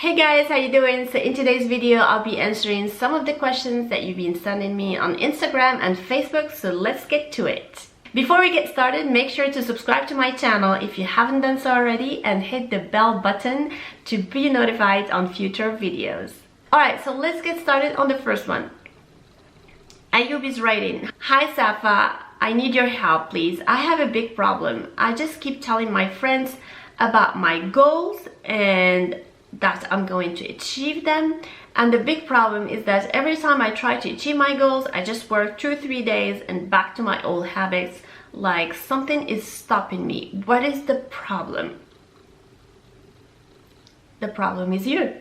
Hey guys, how you doing? So in today's video, I'll be answering some of the questions that you've been sending me on Instagram and Facebook, so let's get to it. Before we get started, make sure to subscribe to my channel if you haven't done so already and hit the bell button to be notified on future videos. Alright, so let's get started on the first one. Ayub is writing, "Hi Safaa, I need your help please. I have a big problem. I just keep telling my friends about my goals and that I'm going to achieve them, and the big problem is that every time I try to achieve my goals, I just work 2-3 days and back to my old habits, like something is stopping me. What is the problem?" The problem is you.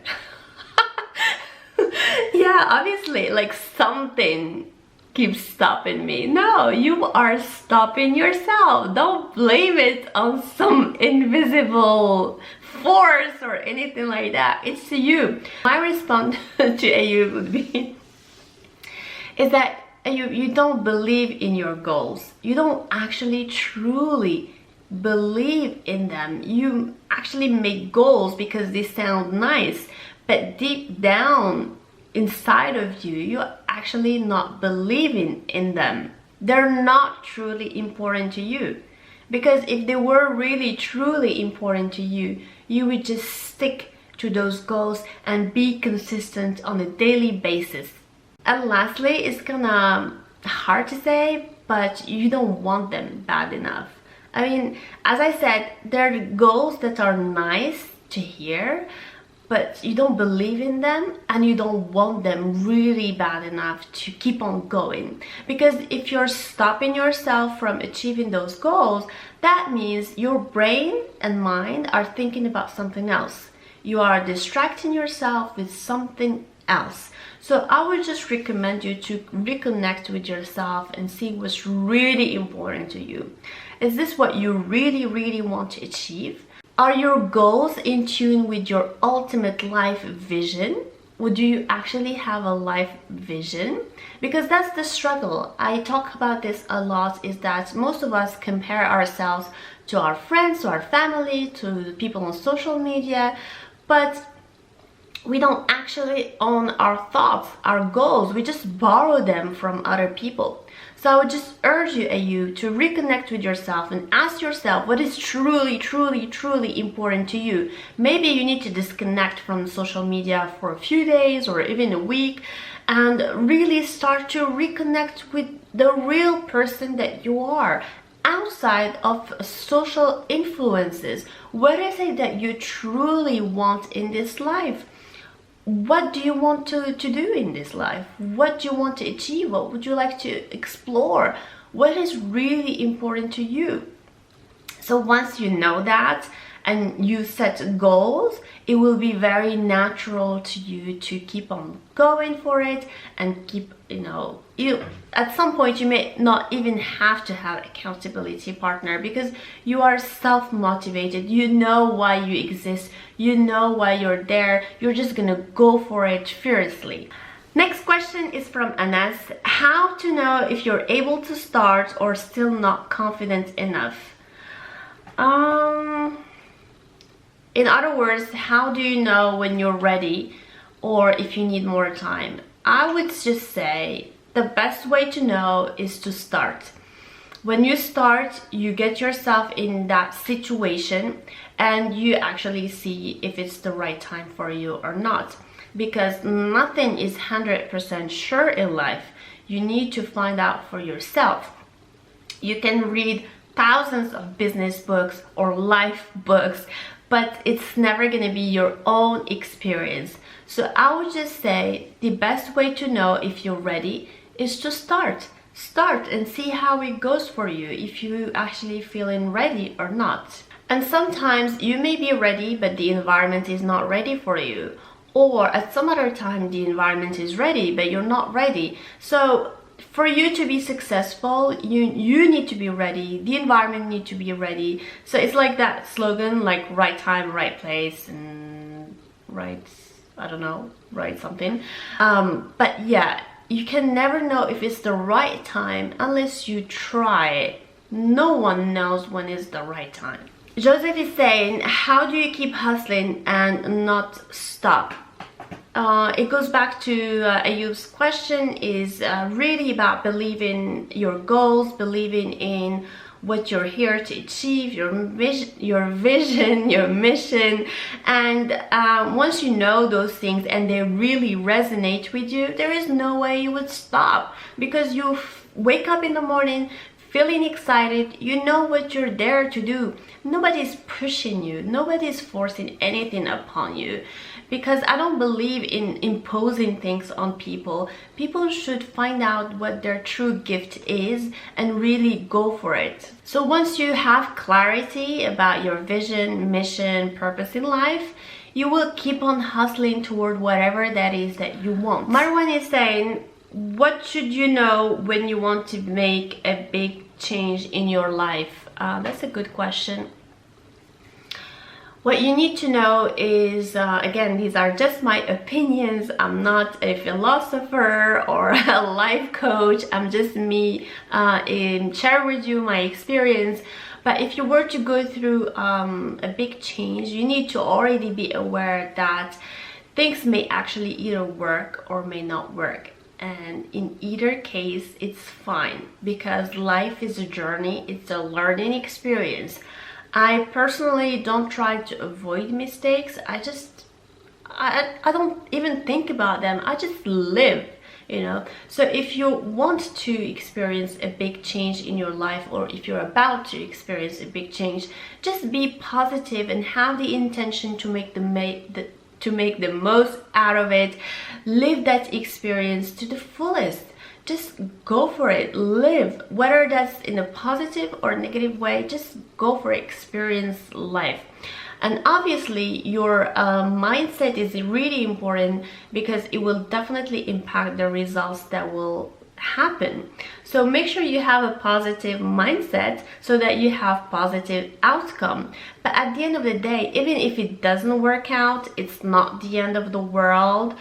Yeah, obviously, like something keeps stopping me. No, you are stopping yourself. Don't blame it on some invisible force or anything like that. It's you. My response to Ayub would be is that you don't believe in your goals. You don't actually truly believe in them. You actually make goals because they sound nice, but deep down inside of you, you're actually not believing in them. They're not truly important to you. Because if they were really truly important to you, you would just stick to those goals and be consistent on a daily basis. And lastly, it's kinda hard to say, but you don't want them bad enough. I mean, as I said, they're goals that are nice to hear, but you don't believe in them and you don't want them really bad enough to keep on going. Because if you're stopping yourself from achieving those goals, that means your brain and mind are thinking about something else. You are distracting yourself with something else. So I would just recommend you to reconnect with yourself and see what's really important to you. Is this what you really want to achieve? Are your goals in tune with your ultimate life vision? Would you actually have a life vision? Because that's the struggle. I talk about this a lot, is that most of us compare ourselves to our friends, to our family, to people on social media, but we don't actually own our thoughts, our goals. We just borrow them from other people. So I would just urge you, Ayub, to reconnect with yourself and ask yourself what is truly important to you. Maybe you need to disconnect from social media for a few days or even a week and really start to reconnect with the real person that you are outside of social influences. What is it that you truly want in this life? What do you want to do in this life? What do you want to achieve? What would you like to explore? What is really important to you? So once you know that and you set goals, it will be very natural to you to keep on going for it and keep, at some point you may not even have to have an accountability partner because you are self-motivated. You know why you exist. You know why you're there. You're just gonna go for it fiercely. Next question is from Anas. How to know if you're able to start or still not confident enough? In other words, how do you know when you're ready or if you need more time? I would just say the best way to know is to start. When you start, you get yourself in that situation and you actually see if it's the right time for you or not. Because nothing is 100% sure in life. You need to find out for yourself. You can read thousands of business books or life books, but it's never going to be your own experience. So I would just say the best way to know if you're ready is to start. Start and see how it goes for you, if you actually feeling ready or not. And sometimes you may be ready, but the environment is not ready for you. Or at some other time, the environment is ready, but you're not ready. So for you to be successful, you need to be ready. The environment need to be ready. So it's like that slogan, like right time, right place, and right, I don't know, right something. But yeah, you can never know if it's the right time unless you try. No one knows when is the right time. Joseph is saying, how do you keep hustling and not stop? It goes back to Ayub's question, is really about believing your goals, believing in what you're here to achieve, your vision, your mission. And once you know those things and they really resonate with you, there is no way you would stop, because you wake up in the morning feeling excited, you know what you're there to do. Nobody's pushing you, nobody's forcing anything upon you, because I don't believe in imposing things on people. People should find out what their true gift is and really go for it. So once you have clarity about your vision, mission, purpose in life, you will keep on hustling toward whatever that is that you want. Marwan is saying, what should you know when you want to make a big change in your life? That's a good question. What you need to know is, again, these are just my opinions. I'm not a philosopher or a life coach. I'm just me share with you my experience. But if you were to go through a big change, you need to already be aware that things may actually either work or may not work. And in either case, it's fine, because life is a journey, it's a learning experience. I personally don't try to avoid mistakes. I don't even think about them. I just live, you know. So if you want to experience a big change in your life, or if you're about to experience a big change, just be positive and have the intention to make the most out of it. Live that experience to the fullest. Just go for it, live, whether that's in a positive or negative way. Just go for it, experience life. And obviously your mindset is really important, because it will definitely impact the results that will happen. So make sure you have a positive mindset so that you have positive outcome. But at the end of the day, even if it doesn't work out, it's not the end of the world.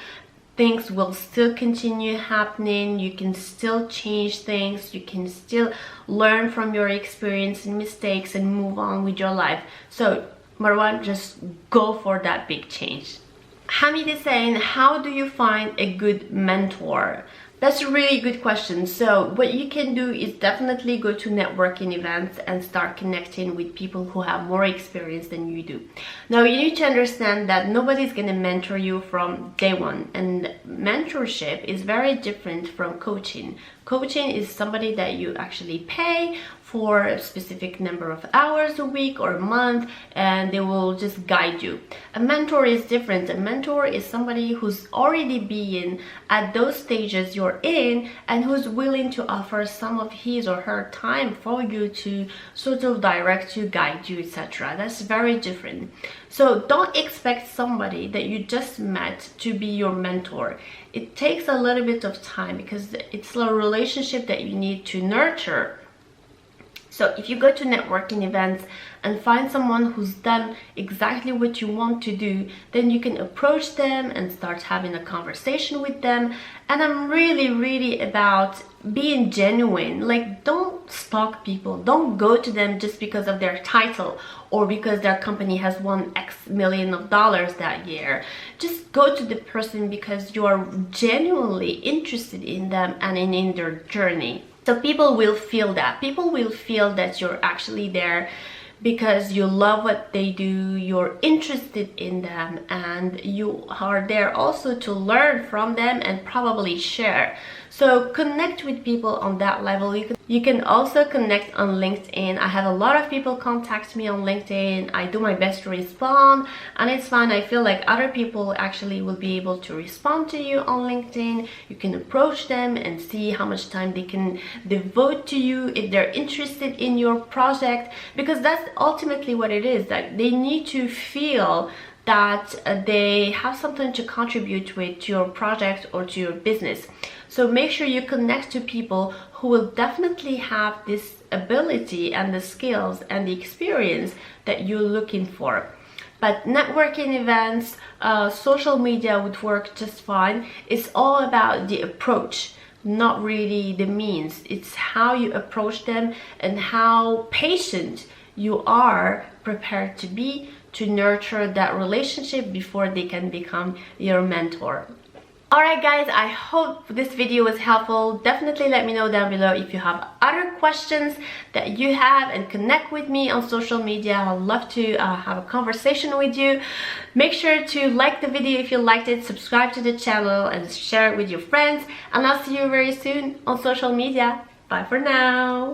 Things will still continue happening. You can still change things. You can still learn from your experience and mistakes and move on with your life. So Marwan, just go for that big change. Hamid is saying, how do you find a good mentor? That's a really good question. So what you can do is definitely go to networking events and start connecting with people who have more experience than you do. Now you need to understand that nobody's going to mentor you from day one, and mentorship is very different from coaching. Coaching is somebody that you actually pay for a specific number of hours a week or a month, and they will just guide you. A mentor is different. A mentor is somebody who's already been at those stages you're in, and who's willing to offer some of his or her time for you to sort of direct you, guide you, etc. That's very different. So don't expect somebody that you just met to be your mentor. It takes a little bit of time, because it's a relationship that you need to nurture. So if you go to networking events and find someone who's done exactly what you want to do, then you can approach them and start having a conversation with them. And I'm really about being genuine. Like, don't stalk people. Don't go to them just because of their title or because their company has won X million of dollars that year. Just go to the person because you are genuinely interested in them and in their journey. So people will feel that. People will feel that you're actually there because you love what they do, you're interested in them, and you are there also to learn from them and probably share. So connect with people on that level. You can also connect on LinkedIn. I have a lot of people contact me on LinkedIn. I do my best to respond, and it's fun. I feel like other people actually will be able to respond to you on LinkedIn. You can approach them and see how much time they can devote to you if they're interested in your project, because that's ultimately what it is. That they need to feel that they have something to contribute with to your project or to your business. So make sure you connect to people who will definitely have this ability and the skills and the experience that you're looking for. But networking events, social media would work just fine. It's all about the approach, not really the means. It's how you approach them and how patient you are prepared to be to nurture that relationship before they can become your mentor. Alright guys, I hope this video was helpful. Definitely let me know down below if you have other questions that you have, and connect with me on social media. I'd love to have a conversation with you. Make sure to like the video if you liked it, subscribe to the channel, and share it with your friends. And I'll see you very soon on social media. Bye for now.